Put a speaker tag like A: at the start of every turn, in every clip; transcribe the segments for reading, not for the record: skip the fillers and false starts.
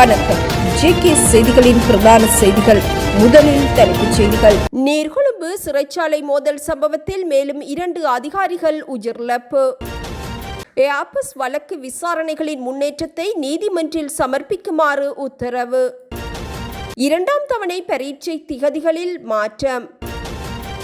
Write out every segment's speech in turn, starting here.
A: வணக்கம். ஜேகே செய்திகளின் பிரதான செய்திகள். முதலில் தலைப்புச் செய்திகள். நீர்கொழும்பு சிறைச்சாலை மோதல் சம்பவத்தில் மேலும் 2 அதிகாரிகள் உயிரிழப்பு. ஏஆபஸ் வழக்கு விசாரணைகளின் முன்னேற்றத்தை நீதிமன்றில் சமர்ப்பிக்குமாறு உத்தரவு. 2ஆம் தவணை பரீட்சை திகதிகளில் மாற்றம்.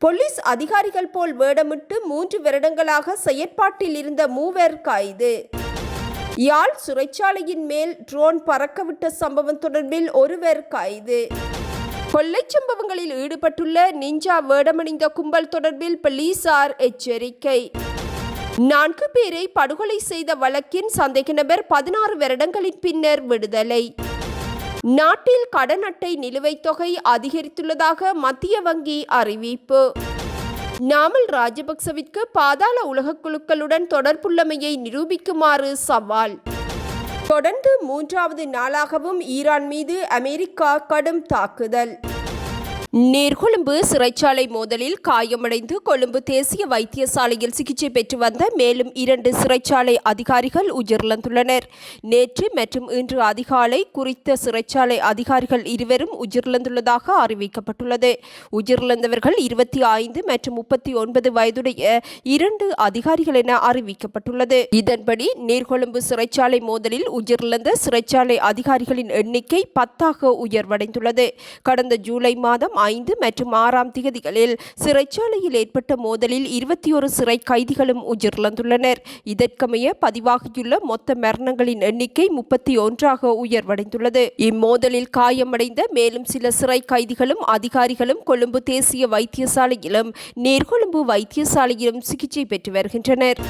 A: போலீஸ் அதிகாரிகள் போல் வேடமிட்டு 3 வருடங்களாக செயற்பாட்டில் இருந்த 3 கைது. யாழ் சிறைச்சாலையின் மேல் ட்ரோன் பறக்கவிட்ட சம்பவம் தொடர்பில் 1 கைது. கொள்ளைச் சம்பவங்களில் ஈடுபட்டுள்ள நிஞ்சா வேடமணிந்த கும்பல் தொடர்பில் போலீசார் எச்சரிக்கை. 4 பேரை படுகொலை செய்த வழக்கின் சந்தேக நபர் 16 வருடங்களின் பின்னர் விடுதலை. நாட்டில் கடன் அட்டை நிலுவைத் தொகை அதிகரித்துள்ளதாக மத்திய வங்கி அறிவிப்பு. நாமல் ராஜபக்சவிற்கு பாதாள உலகக் குழுக்களுடன் தொடர்புள்ளமையை நிரூபிக்குமாறு சவால். தொடர்ந்து 3வது நாளாகவும் ஈரான் மீது அமெரிக்கா கடும் தாக்குதல். நீர்கொழும்பு சிறைச்சாலை மோதலில் காயமடைந்து கொழும்பு தேசிய வைத்தியசாலையில் சிகிச்சை பெற்று வந்த மேலும் 2 சிறைச்சாலை அதிகாரிகள் உயிரிழந்துள்ளனர். நேற்று மற்றும் இன்று அதிகாலை குறித்த சிறைச்சாலை அதிகாரிகள் 2 உயிரிழந்துள்ளதாக அறிவிக்கப்பட்டுள்ளது. உயிரிழந்தவர்கள் 25 மற்றும் 39 வயதுடைய 2 அதிகாரிகள் என அறிவிக்கப்பட்டுள்ளது. இதன்படி நீர்கொழும்பு சிறைச்சாலை மோதலில் உயிரிழந்த சிறைச்சாலை அதிகாரிகளின் எண்ணிக்கை 10ஆக உயர்வடைந்துள்ளது. கடந்த ஜூலை மாதம் 5 மற்றும் 6ஆம் திகதிகளில் சிறைச்சாலையில் ஏற்பட்ட மோதலில் 21 சிறை கைதிகளும் உயிரிழந்துள்ளனர். இதற்கமைய பதிவாகியுள்ள மொத்த மரணங்களின் எண்ணிக்கை 31ஆக உயர்வடைந்துள்ளது. இம்மோதலில் காயமடைந்த மேலும் சில சிறை கைதிகளும் அதிகாரிகளும் கொழும்பு தேசிய வைத்தியசாலையிலும் நீர்கொழும்பு வைத்தியசாலையிலும் சிகிச்சை பெற்று வருகின்றனர்.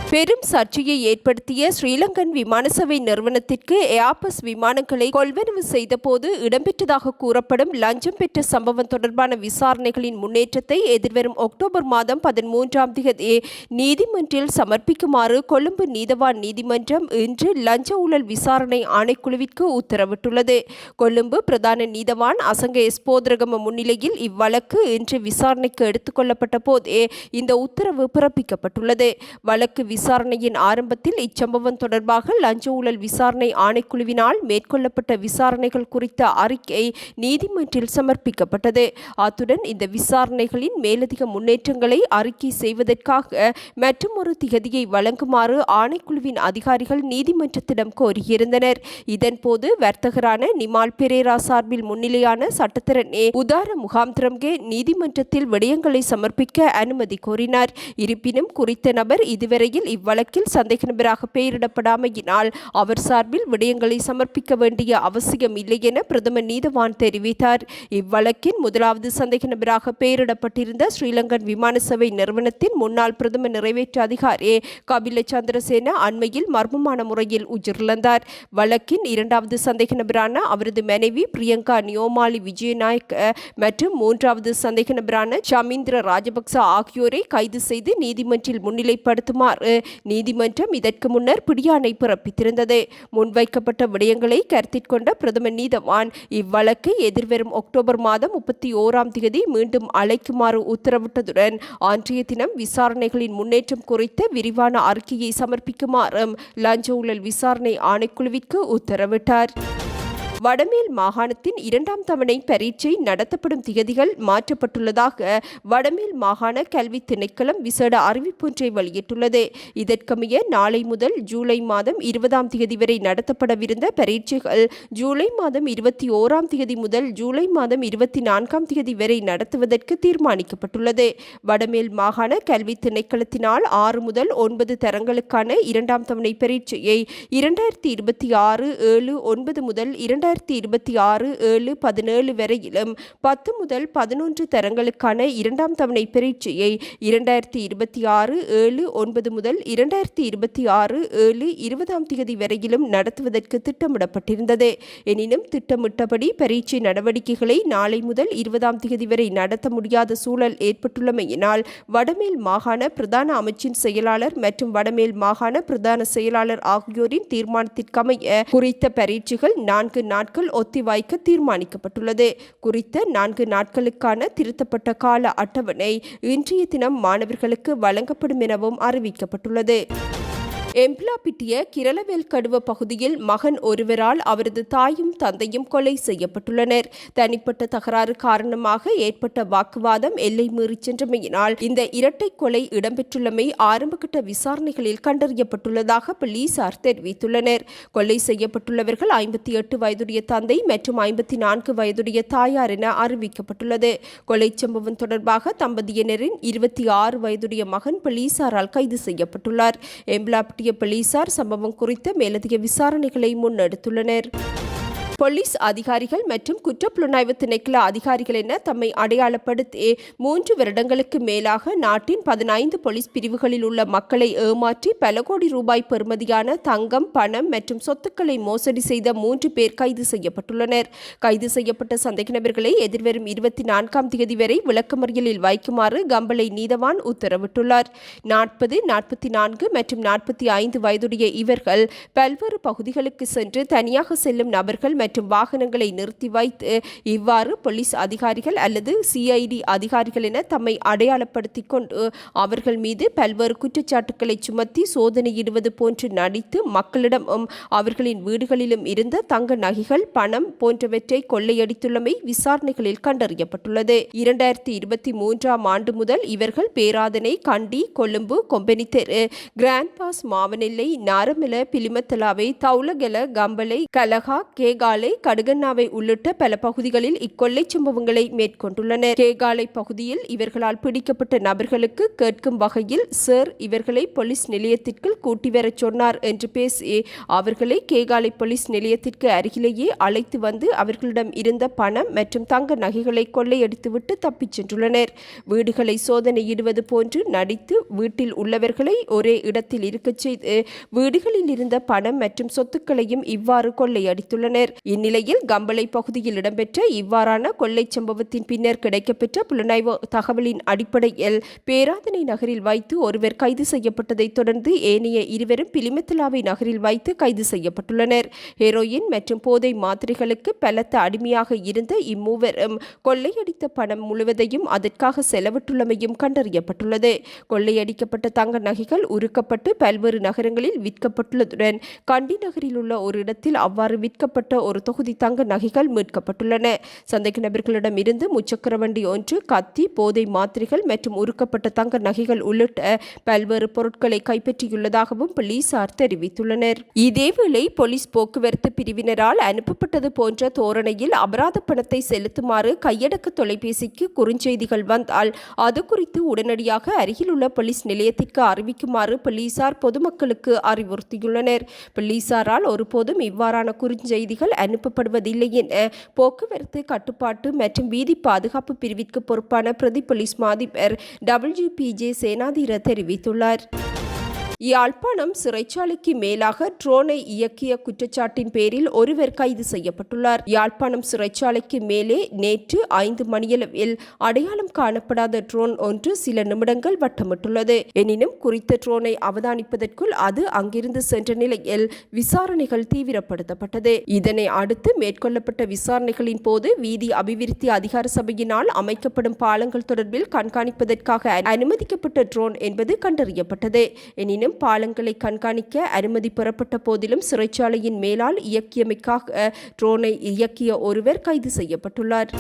A: பெரும் சர்ச்சையை ஏற்படுத்திய ஸ்ரீலங்கன் விமான சேவை நிறுவனத்திற்கு ஏஆபஸ் விமானங்களை கொள்வனவு செய்த போது இடம்பெற்றதாக கூறப்படும் லஞ்சம் பெற்ற சம்பவம் தொடர்பான விசாரணைகளின் முன்னேற்றத்தை எதிர்வரும் அக்டோபர் மாதம் 13ஆம் தேதி நீதிமன்றில் சமர்ப்பிக்குமாறு கொழும்பு நீதவான் நீதிமன்றம் இன்று லஞ்ச ஊழல் விசாரணை ஆணைக்குழுவிற்கு உத்தரவிட்டுள்ளது. கொழும்பு பிரதான நீதவான் அசங்க எஸ்போதரகம முன்னிலையில் இவ்வழக்கு இன்று விசாரணைக்கு எடுத்துக் கொள்ளப்பட்ட போதே இந்த உத்தரவு பிறப்பிக்கப்பட்டுள்ளது. வழக்கு விசாரணையின் ஆரம்பத்தில் இச்சம்பவம் தொடர்பாக லஞ்ச ஊழல் விசாரணை ஆணைக்குழுவினால் மேற்கொள்ளப்பட்ட விசாரணைகள் குறித்த அறிக்கை நீதிமன்றில் சமர்ப்பிக்கப்பட்டது. அத்துடன் இந்த விசாரணைகளின் மேலதிக முன்னேற்றங்களை அறிக்கை செய்வதற்காக மற்றொரு திகதியை வழங்குமாறு ஆணைக்குழுவின் அதிகாரிகள் நீதிமன்றத்திடம் கோரியிருந்தனர். இதன்போது வர்த்தகரான நிமால் பெரேரா சார்பில் முன்னிலையான சட்டத்தரணி உதார முகாம்திரம்கே நீதிமன்றத்தில் விடயங்களை சமர்ப்பிக்க அனுமதி கோரினார். இருப்பினும் குறித்த நபர் இதுவரையில் இவ்வழக்கில் சந்தேக நபராக பெயரிடப்படாமையினால் அவர் சார்பில் விடயங்களை சமர்ப்பிக்க வேண்டிய அவசியம் இல்லை என பிரதம நீதவான் தெரிவித்தார். இவ்வழக்கின் 1வது சந்தேக நபராக பெயரிடப்பட்டிருந்த ஸ்ரீலங்கன் விமான சேவை நிறுவனத்தின் முன்னாள் பிரதம நிறைவேற்று அதிகாரி கபில சந்திரசேன அண்மையில் மர்மமான முறையில் உயிரிழந்தார். வழக்கின் 2வது சந்தேக நபரான அவரது மனைவி பிரியங்கா நியோமாலி விஜயநாயக்க மற்றும் 3வது சந்தேக நபரான சமீந்திர ராஜபக்ச ஆகியோரை கைது செய்து நீதிமன்றில் முன்னிலைப்படுத்துமாறு நீதிமன்றம் இதற்கு முன்னர் பிடியாணை பிறப்பித்திருந்தது. முன்வைக்கப்பட்ட விடயங்களை கருத்தில் கொண்ட பிரதம நீதவான் இவ்வழக்கை எதிர்வரும் அக்டோபர் மாதம் 31ஆம் தேதி மீண்டும் அழைக்குமாறு உத்தரவிட்டதுடன் அன்றைய தினம் விசாரணைகளின் முன்னேற்றம் குறித்த விரிவான அறிக்கையை சமர்ப்பிக்குமாறும் லஞ்ச ஊழல் விசாரணை ஆணைக்குழுவிற்கு உத்தரவிட்டார். வடமேல் மாகாணத்தின் 2ஆம் தவணை பரீட்சை நடத்தப்படும் திகதிகள் மாற்றப்பட்டுள்ளதாக வடமேல் மாகாண கல்வி திணைக்களம் விசேட அறிவிப்பொன்றை வெளியிட்டுள்ளது. இதற்கமைய நாளை முதல் ஜூலை மாதம் 20ஆம் தேதி வரை நடத்தப்படவிருந்த பரீட்சைகள் ஜூலை மாதம் 21ஆம் தேதி முதல் ஜூலை மாதம் 24ஆம் தேதி வரை நடத்துவதற்கு தீர்மானிக்கப்பட்டுள்ளது. வடமேல் மாகாண கல்வி திணைக்களத்தினால் 6 முதல் 9 தரங்களுக்கான 2ஆம் தவணை பரீட்சையை 2026 7/9 முதல் 2026 7/17 வரையிலும் 10 முதல் 11 தரங்களுக்கான 2ஆம் தவணை பரீட்சையை 2026 7/9 முதல் 2026 7/20ஆம் தேதி வரையிலும் நடத்துவதற்கு திட்டமிடப்பட்டிருந்தது. எனினும் திட்டமிட்டபடி பரீட்சை நடவடிக்கைகளை நாளை முதல் 20ஆம் தேதி வரை நடத்த முடியாத சூழல் ஏற்பட்டுள்ளமையினால் வடமேல் மாகாண பிரதான அமைச்சின் செயலாளர் மற்றும் வடமேல் மாகாண பிரதான செயலாளர் ஆகியோரின் தீர்மானத்திற்கமைய குறித்த பரீட்சைகள் 4 நாட்கள் ஒத்திவைக்க தீர்மானிக்கப்பட்டுள்ளது. குறித்த 4 நாட்களுக்கான திருத்தப்பட்ட கால அட்டவணை இன்றைய தினம் மாணவர்களுக்கு வழங்கப்படும் எனவும் அறிவிக்கப்பட்டுள்ளது. எம்ப்லாபிட்டிய கிரளவேல் கடுவ பகுதியில் மகன் ஒருவரால் அவரது தாயும் தந்தையும் கொலை செய்யப்பட்டுள்ளனர். தனிப்பட்ட தகராறு காரணமாக ஏற்பட்ட வாக்குவாதம் எல்லை மீறி சென்றமையினால் இந்த இரட்டை கொலை இடம்பெற்றுள்ளமை ஆரம்பகட்ட விசாரணைகளில் கண்டறியப்பட்டுள்ளதாக போலீசார் தெரிவித்துள்ளனர். கொலை செய்யப்பட்டுள்ளவர்கள் 58 வயதுடைய தந்தை மற்றும் 54 வயதுடைய தாயார் என அறிவிக்கப்பட்டுள்ளது. கொலை சம்பவம் தொடர்பாக தம்பதியினரின் 26 வயதுடைய மகன் போலீசாரால் கைது செய்யப்பட்டுள்ளார். எம்ப்லாபிட்டிய போலீசார் சம்பவம் குறித்த மேலதிக விசாரணைகளை முன்னெடுத்துள்ளனர். போலீஸ் அதிகாரிகள் மற்றும் குற்றப்புலனாய்வு திணைக்கள அதிகாரிகள் என தம்மை அடையாளப்படுத்தி 3 வருடங்களுக்கு மேலாக நாட்டின் 15 போலீஸ் பிரிவுகளில் உள்ள மக்களை ஏமாற்றி பல கோடி ரூபாய் பெறுமதியான தங்கம், பணம் மற்றும் சொத்துக்களை மோசடி செய்த 3 பேர் கைது செய்யப்பட்டுள்ளனர். கைது செய்யப்பட்ட சந்தேக நபர்களை எதிர்வரும் 24ஆம் தேதி வரை விளக்கமறியலில் வைக்குமாறு கம்பளை நீதவான் உத்தரவிட்டுள்ளார். 40, 44 மற்றும் 45 வயதுடைய இவர்கள் பல்வேறு பகுதிகளுக்கு சென்று தனியாக செல்லும் நபர்கள் மற்றும் வாகனங்களை நிறுத்தி வைத்து இவ்வாறு போலீஸ் அதிகாரிகள் அல்லது சிஐடி அதிகாரிகள் என தம்மை அடையாளப்படுத்திக் கொண்டு அவர்கள் மீது பல்வேறு குற்றச்சாட்டுக்களை சுமத்தி சோதனையிடுவது போன்று நடித்து மக்களிடமும் அவர்களின் வீடுகளிலும் இருந்த தங்க நகைகள், பணம் போன்றவற்றை கொள்ளையடித்துள்ளமை விசாரணைகளில் கண்டறியப்பட்டுள்ளது. 2023ஆம் ஆண்டு முதல் இவர்கள் பேராதனை, கண்டி, கொழும்பு, கொம்பனி தெரு, கிராண்ட் பாஸ், மாவனெல்லை, நாரமல, பிலிமத்தலாவை, தௌலகல, கம்பளை, கலகா, கேகாலை, கடுகண்ணாவை உள்ளிட்ட பல பகுதிகளில் இக்கொள்ளை சம்பவங்களை மேற்கொண்டுள்ளனர். கேகாலை பகுதியில் இவர்களால் பிடிக்கப்பட்ட நபர்களுக்கு கேட்கும் வகையில் சார் இவர்களை போலீஸ் நிலையத்திற்கு கூட்டி வரச் சொன்னார் என்று பேசி அவர்களை கேகாலை போலீஸ் நிலையத்திற்கு அருகிலேயே அழைத்து வந்து அவர்களிடம் இருந்த பணம் மற்றும் தங்க நகைகளை கொள்ளையடித்துவிட்டு தப்பிச் சென்றுள்ளனர். வீடுகளை சோதனையிடுவது போன்று நடித்து வீட்டில் உள்ளவர்களை ஒரே இடத்தில் இருக்கச் செய்து வீடுகளில் இருந்த பணம் மற்றும் சொத்துக்களையும் இவ்வாறு கொள்ளையடித்துள்ளனர். இந்நிலையில் கம்பளை பகுதியில் இடம்பெற்ற இவ்வாறான கொள்ளை சம்பவத்தின் பின்னர் கிடைக்கப்பெற்ற புலனாய்வு தகவலின் அடிப்படையில் பேராதனை நகரில் வைத்து ஒருவர் கைது செய்யப்பட்டதை தொடர்ந்து ஏனைய இருவரும் பிலிமத்தலாவை நகரில் வைத்து கைது செய்யப்பட்டுள்ளனர். ஹெரோயின் மற்றும் போதை மாத்திரைகளுக்கு பலத்த அடிமையாக இருந்த இம்மூவரும் கொள்ளையடித்த பணம் முழுவதையும் அதற்காக செலவிட்டுள்ளமையும் கண்டறியப்பட்டுள்ளது. கொள்ளையடிக்கப்பட்ட தங்க நகைகள் உருக்கப்பட்டு பல்வேறு நகரங்களில் விற்கப்பட்டுள்ளதுடன் கண்டி நகரில் உள்ள ஒரு இடத்தில் அவ்வாறு விற்கப்பட்ட ஒரு தொகுதி தங்க நகைகள் மீட்கப்பட்டுள்ளன. சந்தேக நபர்களிடம் இருந்து முச்சக்கர வண்டி ஒன்று, கத்தி, போதை மாத்திரைகள் மற்றும் உருக்கப்பட்ட தங்க நகைகள் உள்ளிட்ட பல்வேறு பொருட்களை கைப்பற்றியுள்ளதாகவும் போலீசார் தெரிவித்துள்ளனர். இதேவேளை போலீஸ் போக்குவரத்து பிரிவினரால் அனுப்பப்பட்டது போன்ற தோரணையில் அபராத பணத்தை செலுத்துமாறு கையடக்க தொலைபேசிக்கு குறுஞ்செய்திகள் வந்தால் அது குறித்து உடனடியாக அருகிலுள்ள போலீஸ் நிலையத்திற்கு அறிவிக்குமாறு போலீசார் பொதுமக்களுக்கு அறிவுறுத்தியுள்ளனர். போலீசாரால் ஒருபோதும் இவ்வாறான குறுஞ்செய்திகள் அனுப்பப்படுவதில்லை என போக்குவரத்து கட்டுப்பாட்டு மற்றும் வீதி பாதுகாப்பு பிரிவிற்கு பொறுப்பான பிரதி போலீஸ் மாதிபர் WPJ சேனாதீர தெரிவித்துள்ளார். யாழ்ப்பாணம் சிறைச்சாலைக்கு மேலாக ட்ரோனை இயக்கிய குற்றச்சாட்டின் பேரில் ஒருவர் கைது செய்யப்பட்டுள்ளார். யாழ்ப்பாணம் சிறைச்சாலைக்கு மேலே நேற்று 5 மணியளவில் அடையாளம் காணப்படாத ட்ரோன் ஒன்று சில நிமிடங்கள் வட்டமிட்டுள்ளது. எனினும் குறித்த ட்ரோனை அவதானிப்பதற்குள் அது அங்கிருந்து சென்ற நிலையில் விசாரணைகள் தீவிரப்படுத்தப்பட்டது. இதனை அடுத்து மேற்கொள்ளப்பட்ட விசாரணைகளின் போது வீதி அபிவிருத்தி அதிகார சபையினால் அமைக்கப்படும் பாலங்கள் தொடர்பில் கண்காணிப்பதற்காக அனுமதிக்கப்பட்ட ட்ரோன் என்பது கண்டறியப்பட்டது. எனினும் பாலங்களை கண்காணிக்க அனுமதி பெறப்பட்ட போதிலும் சிறைச்சாலையின் மேலால் இயக்கியமைக்காக ட்ரோனை இயக்கிய ஒருவர் கைது செய்யப்பட்டுள்ளார்.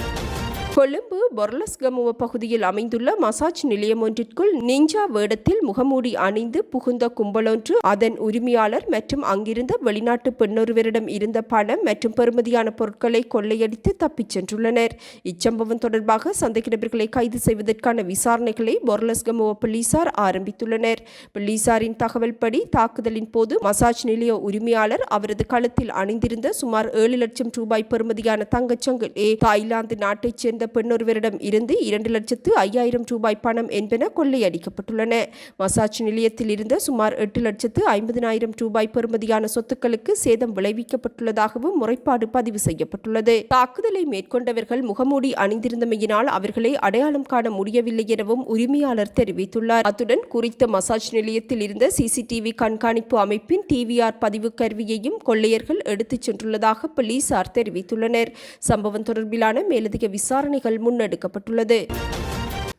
A: கொழும்பு பொர்லஸ்கமுவ பகுதியில் அமைந்துள்ள மசாஜ் நிலையம் ஒன்றிற்குள் நிஞ்சா வேடத்தில் முகமூடி அணிந்து புகுந்த கும்பலொன்று அதன் உரிமையாளர் மற்றும் அங்கிருந்த வெளிநாட்டு பெண்ணொருவரிடம் இருந்த பணம் மற்றும் பெறுமதியான பொருட்களை கொள்ளையடித்து தப்பிச் சென்றுள்ளனர். இச்சம்பவம் தொடர்பாக சந்தேக நபர்களை கைது செய்வதற்கான விசாரணைகளை பொர்லஸ்கமுவ போலீசார் ஆரம்பித்துள்ளனர். போலீசாரின் தகவல்படி தாக்குதலின் போது மசாஜ் நிலைய உரிமையாளர் அவரது கழுத்தில் அணிந்திருந்த சுமார் 7 லட்சம் ரூபாய் பெறுமதியான தங்கச்சங்கிலி, தாய்லாந்து நாட்டைச் சேர்ந்த பெண்ணொருவரிடம் இருந்து 2,05,000 ரூபாய் பணம் என்பன கொள்ளையடிக்கப்பட்டுள்ளன. மசாஜ் நிலையத்தில் இருந்த சுமார் 8,50,000 ரூபாய் பெறுமதியான சொத்துக்களுக்கு சேதம் விளைவிக்கப்பட்டுள்ளதாகவும் முறைப்பாடு பதிவு செய்யப்பட்டுள்ளது. தாக்குதலை மேற்கொண்டவர்கள் முகமூடி அணிந்திருந்தமையினால் அவர்களை அடையாளம் காண முடியவில்லை எனவும் உரிமையாளர் தெரிவித்துள்ளார். அத்துடன் குறித்த மசாஜ் நிலையத்தில் இருந்த CCTV கண்காணிப்பு அமைப்பின் TVR பதிவு கருவியையும் கொள்ளையர்கள் எடுத்துச் சென்றுள்ளதாக போலீசார் தெரிவித்துள்ளனர். சம்பவம் தொடர்பிலான மேலதிக விசாரணைகள் முன்னெடுக்கப்பட்டுள்ளது.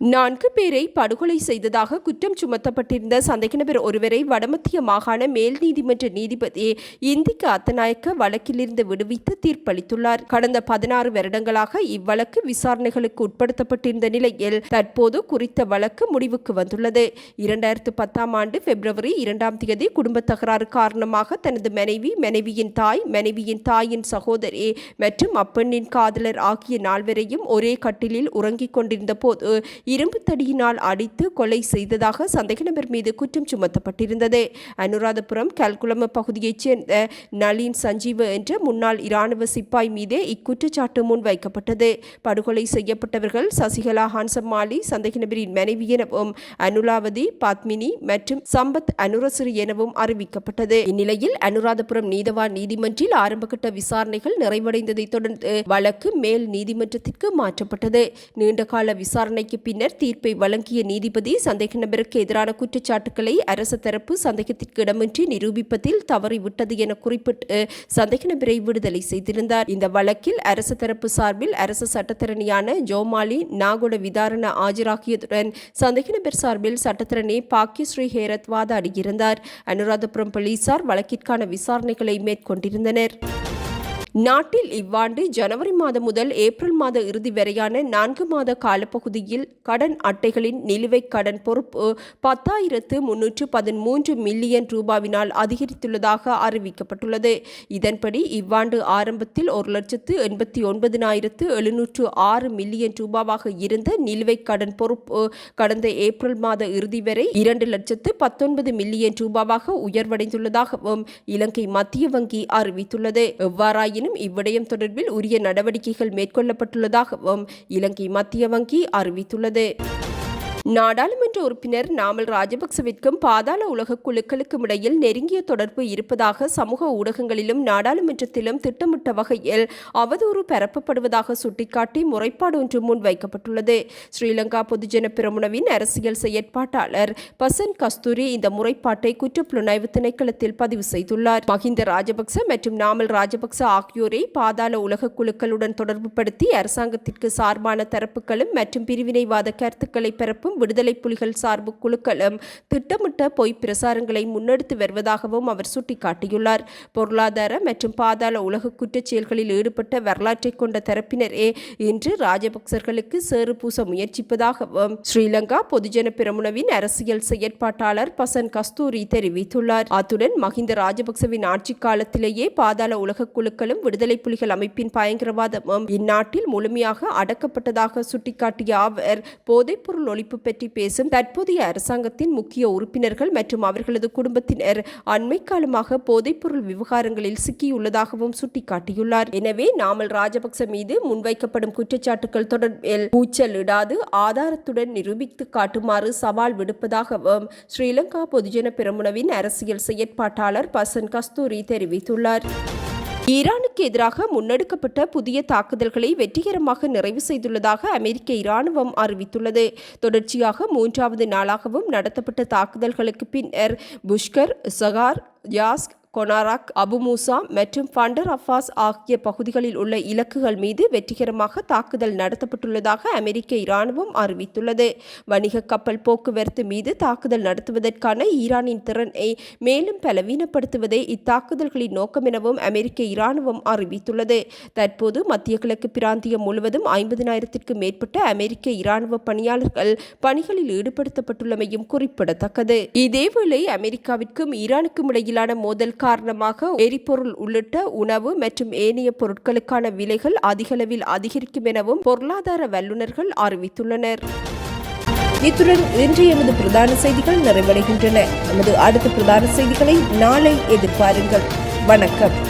A: 4 பேரை படுகொலை செய்ததாக குற்றம் சுமத்தப்பட்டிருந்த சந்தேக நபர் ஒருவரை வடமத்திய மாகாண மேல் நீதிமன்ற நீதிபதி இந்திக்கு அத்தநாயக்க வழக்கிலிருந்து விடுவித்து தீர்ப்பளித்துள்ளார். கடந்த 16 வருடங்களாக இவ்வழக்கு விசாரணைகளுக்கு உட்படுத்தப்பட்டிருந்த நிலையில் தற்போது குறித்த வழக்கு முடிவுக்கு வந்துள்ளது. 2010 ஆண்டு பிப்ரவரி 2ஆம் தேதி குடும்ப தகராறு காரணமாக தனது மனைவியின் தாய், மனைவியின் தாயின் சகோதரி மற்றும் அப்பெண்ணின் காதலர் ஆகிய 4வரையும் ஒரே கட்டிலில் உறங்கிக் கொண்டிருந்த போது இரும்பு தடியினால் அடித்து கொலை செய்ததாக சந்தேக நபர் மீது குற்றம் சுமத்தப்பட்டிருந்தது. அனுராதபுரம் கல்குளம பகுதியைச் சேர்ந்த நளின் சஞ்சீவ என்ற முன்னாள் இராணுவ சிப்பாய் மீது இக்குற்றச்சாட்டு முன்வைக்கப்பட்டது. படுகொலை செய்யப்பட்டவர்கள் சசிகலா ஹான்சம்மாளி சந்தேக நபரின் மனைவி எனவும், அனுலாவதி பத்மினி மற்றும் சம்பத் அனுரசிறி எனவும் அறிவிக்கப்பட்டது. இந்நிலையில் அனுராதபுரம் நீதவான் நீதிமன்றில் ஆரம்பகட்ட விசாரணைகள் நிறைவடைந்ததை தொடர்ந்து வழக்கு மேல் நீதிமன்றத்திற்கு மாற்றப்பட்டது. நீண்டகால விசாரணைக்கு பின்னர் தீர்ப்பை வழங்கிய நீதிபதி சந்தேக நபருக்கு எதிரான குற்றச்சாட்டுக்களை அரசு தரப்பு சந்தேகத்திற்கு இடமின்றி நிரூபிப்பதில் தவறிவிட்டது என குறிப்பிட்டு சந்தேக நபரை விடுதலை செய்திருந்தார். இந்த வழக்கில் அரசு தரப்பு சார்பில் அரசு சட்டத்தரணியான ஜோமாலி நாகொட விதாரண ஆஜராகியதுடன் சந்தேக நபர் சார்பில் சட்டத்தரணி பாக்கியஸ்ரீ ஹேரத் வாதாடியிருந்தார். அனுராதபுரம் போலீசார் வழக்கிற்கான விசாரணைகளை மேற்கொண்டிருந்தனர். நாட்டில் இவ்வாண்டு ஜனவரி மாதம் முதல் ஏப்ரல் மாத இறுதி வரையான 4 மாத காலப்பகுதியில் கடன் அட்டைகளின் நிலுவைக் கடன் பொறுப்பு 10,313 மில்லியன் ரூபாவினால் அதிகரித்துள்ளதாக அறிவிக்கப்பட்டுள்ளது. இதன்படி இவ்வாண்டு ஆரம்பத்தில் 1,89,706 மில்லியன் ரூபாவாக இருந்த நிலுவைக் கடன் பொறுப்பு கடந்த ஏப்ரல் மாத இறுதி வரை 2,19 மில்லியன் ரூபாவாக உயர்வடைந்துள்ளதாகவும் இலங்கை மத்திய வங்கி அறிவித்துள்ளது. எவ்வாறாயினும் இவ்விடயம் தொடர்பில் உரிய நடவடிக்கைகள் மேற்கொள்ளப்பட்டுள்ளதாகவும் இலங்கை மத்திய வங்கி அறிவித்துள்ளது. நாடாளுமன்ற உறுப்பினர் நாமல் ராஜபக்சவிற்கும் பாதாள உலக குழுக்களுக்கும் இடையில் நெருங்கிய தொடர்பு இருப்பதாக சமூக ஊடகங்களிலும் நாடாளுமன்றத்திலும் திட்டமிட்ட வகையில் அவதூறு பரப்பப்படுவதாக சுட்டிக்காட்டி முறைப்பாடு ஒன்று முன்வைக்கப்பட்டுள்ளது. ஸ்ரீலங்கா பொதுஜன பெரமுனவின் அரசியல் செயற்பாட்டாளர் பசன் கஸ்தூரி இந்த முறைப்பாட்டை குற்றப்புலனாய்வு திணைக்களத்தில் பதிவு செய்துள்ளார். மஹிந்த ராஜபக்ச மற்றும் நாமல் ராஜபக்ச ஆகியோரை பாதாள உலக குழுக்களுடன் தொடர்புபடுத்தி அரசாங்கத்திற்கு சார்பான தரப்புகளும் மற்றும் பிரிவினைவாத கருத்துக்களை பரப்பும் விடுதலை புலிகள் சார்பு குழுக்களும் திட்டமிட்ட பொய் பிரசாரங்களை முன்னெடுத்து வருவதாகவும் அவர் சுட்டிக்காட்டியுள்ளார். பொருளாதார மற்றும் பாதாள உலக குற்றச் செயல்களில் ஈடுபட்ட வரலாற்றை கொண்ட தரப்பினரே இன்று ராஜபக்சர்களுக்கு சேறு பூச முயற்சிப்பதாகவும் ஸ்ரீலங்கா பொதுஜன பெரமுனவின் அரசியல் செயற்பாட்டாளர் பசன் கஸ்தூரி தெரிவித்துள்ளார். அத்துடன் மஹிந்த ராஜபக்சவின் ஆட்சி காலத்திலேயே பாதாள உலக குழுக்களும் விடுதலை புலிகள் அமைப்பின் பயங்கரவாதமும் இந்நாட்டில் முழுமையாக அடக்கப்பட்டதாக சுட்டிக்காட்டிய அவர் போதைப்பொருள் ஒழிப்பு பற்றி பேசும் தற்போதைய அரசாங்கத்தின் முக்கிய உறுப்பினர்கள் மற்றும் அவர்களது குடும்பத்தினர் அண்மை காலமாக போதைப்பொருள் விவகாரங்களில் சிக்கியுள்ளதாகவும் சுட்டிக்காட்டியுள்ளார். எனவே நாமல் ராஜபக்ச மீது முன்வைக்கப்படும் குற்றச்சாட்டுகள் தொடர்பில் கூச்சலிடாது ஆதாரத்துடன் நிரூபித்து காட்டுமாறு சவால் விடுப்பதாகவும் ஸ்ரீலங்கா பொதுஜன பெரமுனவின் அரசியல் செயற்பாட்டாளர் பசன் கஸ்தூரி தெரிவித்துள்ளார். ஈரானுக்கு எதிராக முன்னெடுக்கப்பட்ட புதிய தாக்குதல்களை வெற்றிகரமாக நிறைவு செய்துள்ளதாக அமெரிக்க இராணுவம் அறிவித்துள்ளது. தொடர்ச்சியாக 3வது நாளாகவும் நடத்தப்பட்ட தாக்குதல்களுக்கு பின்னர் புஷ்கர், சகார், யாஸ்க், கொனாராக், அபு மூசா மற்றும் பண்டர் அப்பாஸ் ஆகிய பகுதிகளில் உள்ள இலக்குகள் மீது வெற்றிகரமாக தாக்குதல் நடத்தப்பட்டுள்ளதாக அமெரிக்க இராணுவம் அறிவித்துள்ளது. வணிக கப்பல் போக்குவரத்து மீது தாக்குதல் நடத்துவதற்கான ஈரானின் திறனை மேலும் பலவீனப்படுத்துவதே இத்தாக்குதல்களின் நோக்கம் எனவும் அமெரிக்க இராணுவம் அறிவித்துள்ளது. தற்போது மத்திய கிழக்கு பிராந்தியம் முழுவதும் 50,000க்கும் மேற்பட்ட அமெரிக்க இராணுவ பணியாளர்கள் பணிகளில் ஈடுபடுத்தப்பட்டுள்ளமையும் குறிப்பிடத்தக்கது. இதேவேளை அமெரிக்காவிற்கும் ஈரானுக்கும் இடையிலான மோதல் காரணமாக எரிபொருள் உள்ளிட்ட உணவு மற்றும் ஏனைய பொருட்களுக்கான விலைகள் அதிகளவில் அதிகரிக்கும் எனவும் பொருளாதார வல்லுநர்கள் அறிவித்துள்ளனர். இத்துடன் இன்று எமது பிரதான செய்திகள் நிறைவடைகின்றன. நமது அடுத்த பிரதான செய்திகளை நாளை எதிர்பாருங்கள். வணக்கம்.